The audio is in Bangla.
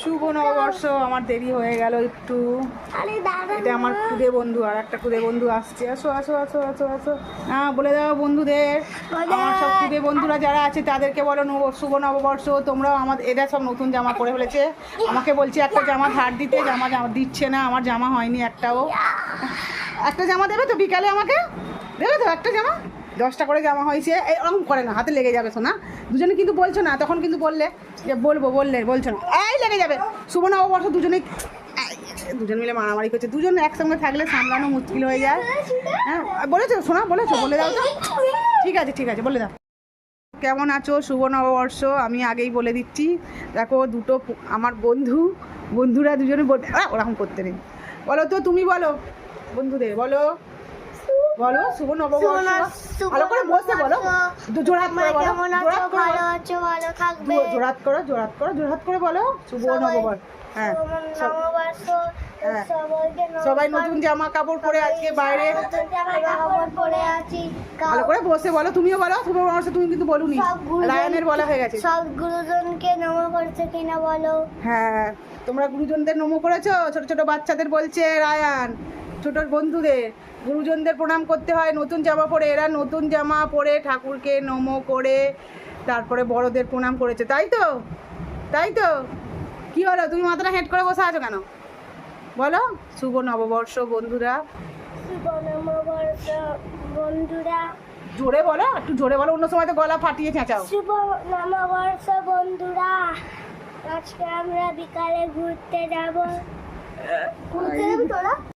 শুভ নববর্ষ। আমার দেরি হয়ে গেল একটু। এটা আমার খুদে বন্ধু, আর একটা খুদে বন্ধু আসছে। আসো আসো আসো আসো আসো। হ্যাঁ, বলে দাও বন্ধুদের, আমার সব খুদে বন্ধুরা যারা আছে তাদেরকে বলো শুভ নববর্ষ। তোমরাও আমাদের, এরা সব নতুন জামা পরে ফেলেছে। আমাকে বলছে একটা জামা ধার দিতে, জামা দিচ্ছে না, আমার জামা হয়নি একটাও। একটা জামা দেবে তো বিকালে, আমাকে দেবে তো একটা জামা? 10টা করে জামা হয়েছে। এরকম করে না, হাতে লেগে যাবে শোনা। দুজনে কিন্তু বলছো না, তখন কিন্তু বললে যে বললে বলছো না, এই লেগে যাবে। শুভ নববর্ষ দুজনে মিলে মারামারি করছে। দুজন একসঙ্গে থাকলে সামলানো মুশকিল হয়ে যায়। হ্যাঁ বলেছো শোনা, বলেছো, বলে দাও তো। ঠিক আছে বলে দাও। কেমন আছো? শুভ নববর্ষ। আমি আগেই বলে দিচ্ছি, দেখো দুটো আমার বন্ধুরা দুজনে বলতে ওরকম করতে নেই। বলো তো, তুমি বলো বন্ধুদের, বলো শুভ নববর্ষ। ভালো করে বসে বলো, জোড়হাত করে বলো, জোড়হাত করে বলো শুভ নববর্ষ। হ্যাঁ, সবাই নতুন জামা কাপড় পরে আজকে বাইরে ভালো করে বসে বলো। তুমিও বলো শুভ নববর্ষ। তুমি কিন্তু বলুনি, রায়ানের বলা হয়ে গেছে। সব গুরুজনকে নমো করছে কিনা বলো। হ্যাঁ, তোমরা গুরুজনদের নমো করেছো? ছোট ছোট বাচ্চাদের বলছে রায়ান, ছোট বন্ধুদের গুরুজনদের প্রণাম করতে হয় নতুন জামা পরে। এরা নতুন জামা পরে ঠাকুরকে নমো করে তারপরে বড়দের প্রণাম করেছে, তাই তো কি হলো? তুমি মাথাটা হেঁট করে বসে আছো কেন? বলো শুভ নববর্ষ বন্ধুরা। শুভ নববর্ষ বন্ধুরা। জোরে বলো, একটু জোরে বলো, অন্য সময় তো গলা ফাটিয়ে চেঁচাও। শুভ নববর্ষ বন্ধুরা। আজকে আমরা বিকালে ঘুরতে যাব। ঘুরতে যাবি তোরা?